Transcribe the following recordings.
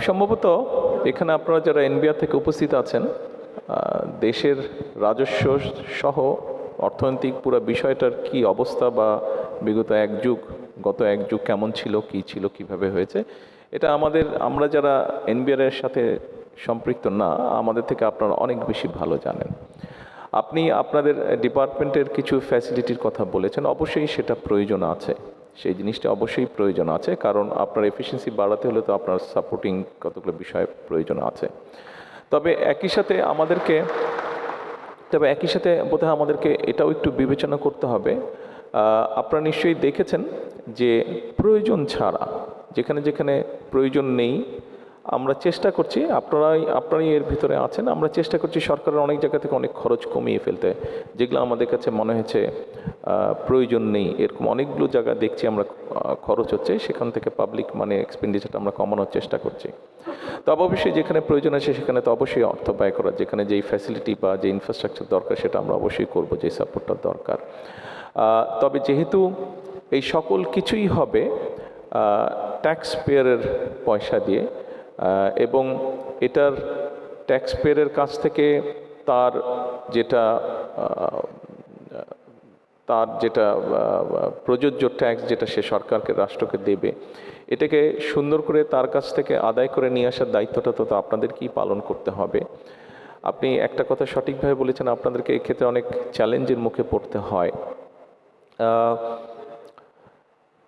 সম্ভবত এখানে আপনারা যারা এনবিআর থেকে উপস্থিত আছেন, দেশের রাজস্ব সহ অর্থনৈতিক পুরো বিষয়টার কি অবস্থা বা গত এক যুগ কেমন ছিল, কি ছিল, কিভাবে হয়েছে, এটা আমরা যারা এনবিআর এর সাথে সম্পৃক্ত না, আমাদের থেকে আপনারা অনেক বেশি ভালো জানেন। আপনি আপনাদের ডিপার্টমেন্টের কিছু ফ্যাসিলিটির কথা বলেছেন, অবশ্যই সেটা প্রয়োজন আছে, সেই জিনিসটা অবশ্যই প্রয়োজন আছে, কারণ আপনার এফিসিয়েন্সি বাড়াতে হলে তো আপনার সাপোর্টিং কতগুলো বিষয় প্রয়োজন আছে। তবে একই সাথে বোধহয় আমাদেরকে এটাও একটু বিবেচনা করতে হবে। আপনারা নিশ্চয়ই দেখেছেন যে প্রয়োজন ছাড়া যেখানে যেখানে প্রয়োজন নেই, আমরা চেষ্টা করছি, আপনারাই এর ভিতরে আছেন, আমরা চেষ্টা করছি সরকারের অনেক জায়গা থেকে অনেক খরচ কমিয়ে ফেলতে, যেগুলো আমাদের কাছে মনে হয়েছে প্রয়োজন নেই। এরকম অনেকগুলো জায়গা দেখছি আমরা খরচ হচ্ছে, সেখান থেকে পাবলিক মানে এক্সপেন্ডিচারটা আমরা কমানোর চেষ্টা করছি। তবে অবশ্যই যেখানে প্রয়োজন আছে সেখানে তো অবশ্যই অর্থ ব্যয় করা, যেখানে যেই ফ্যাসিলিটি বা যে ইনফ্রাস্ট্রাকচার দরকার সেটা আমরা অবশ্যই করব, যে সাপোর্টটা দরকার। তবে যেহেতু এই সকল কিছুই হবে ট্যাক্স পেয়ারের পয়সা দিয়ে, এবং এটার ট্যাক্স পেয়ারের কাছ থেকে তার যেটা প্রযোজ্য ট্যাক্স যেটা সে সরকারকে, রাষ্ট্রকে দেবে, এটাকে সুন্দর করে তার কাছ থেকে আদায় করে নিয়ে আসার দায়িত্বটা তো আপনাদেরকেই পালন করতে হবে। আপনি একটা কথা সঠিকভাবে বলেছেন, আপনাদেরকে এক্ষেত্রে অনেক চ্যালেঞ্জের মুখে পড়তে হয়।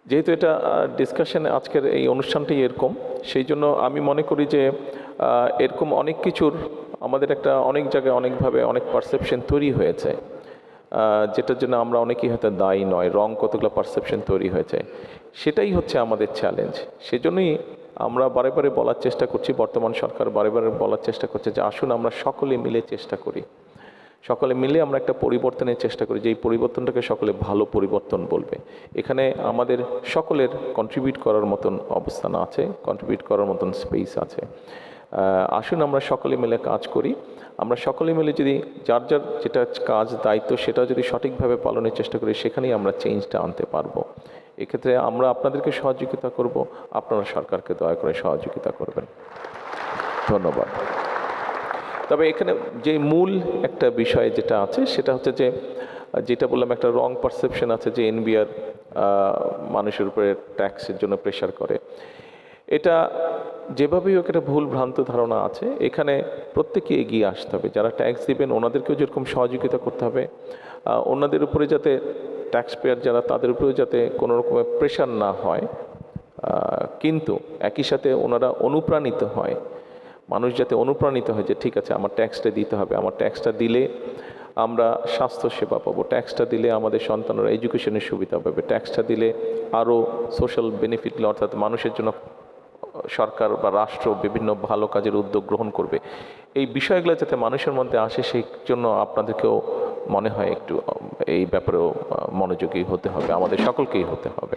যেহেতু এটা ডিসকাশনে আজকের এই অনুষ্ঠানটি এরকম, সেই জন্য আমি মনে করি যে এরকম অনেক কিছুর আমাদের অনেক জায়গায় অনেকভাবে অনেক পারসেপশন তৈরি হয়েছে, যেটার জন্য আমরা অনেকেই হয়তো দায়ী নয়, কতগুলো পারসেপশন তৈরি হয়েছে, সেটাই হচ্ছে আমাদের চ্যালেঞ্জ। সেজন্যই আমরা বারে বারে বলার চেষ্টা করছি, বর্তমান সরকার বারে বারে বলার চেষ্টা করছে যে আসুন আমরা সকলে মিলে চেষ্টা করি, সকলে মিলে আমরা একটা পরিবর্তনের চেষ্টা করি, যে এই পরিবর্তনটাকে সকলে ভালো পরিবর্তন বলবে। এখানে আমাদের সকলের কন্ট্রিবিউট করার মতন অবস্থান আছে, কন্ট্রিবিউট করার মতন স্পেস আছে। আসুন আমরা সকলে মিলে কাজ করি। আমরা সকলে মিলে যদি যার যার যেটা কাজ, দায়িত্ব, সেটা যদি সঠিকভাবে পালনের চেষ্টা করি, সেখানেই আমরা চেঞ্জটা আনতে পারবো। এক্ষেত্রে আমরা আপনাদেরকে সহযোগিতা করব, আপনারা সরকারকে দয়া করে সহযোগিতা করবেন। ধন্যবাদ। তবে এখানে যে মূল একটা বিষয় যেটা আছে সেটা হচ্ছে যে, যেটা বললাম, একটা রং পারসেপশন আছে যে এনবিআর মানুষের উপরে ট্যাক্সের জন্য প্রেশার করে। এটা যেভাবেই হোক একটা ভুল ভ্রান্ত ধারণা আছে। এখানে প্রত্যেকে এগিয়ে আসতে হবে, যারা ট্যাক্স দিবেন ওনাদেরকেও যেরকম সহযোগিতা করতে হবে, ওনাদের উপরে যাতে ট্যাক্স পেয়ার যারা, তাদের উপরেও যাতে কোনো রকমের প্রেশার না হয়, কিন্তু একই সাথে ওনারা অনুপ্রাণিত হয়, মানুষ যাতে অনুপ্রাণিত হয় যে ঠিক আছে আমার ট্যাক্সটা দিতে হবে, আমার ট্যাক্সটা দিলে আমরা স্বাস্থ্যসেবা পাবো, ট্যাক্সটা দিলে আমাদের সন্তানরা এডুকেশনের সুবিধা পাবে, ট্যাক্সটা দিলে আরও সোশ্যাল বেনিফিটগুলো, অর্থাৎ মানুষের জন্য সরকার বা রাষ্ট্র বিভিন্ন ভালো কাজের উদ্যোগ গ্রহণ করবে। এই বিষয়গুলো যাতে মানুষের মধ্যে আসে, সেই জন্য আপনাদেরকেও মনে হয় একটু এই ব্যাপারেও মনোযোগী হতে হবে, আমাদের সকলকেই হতে হবে।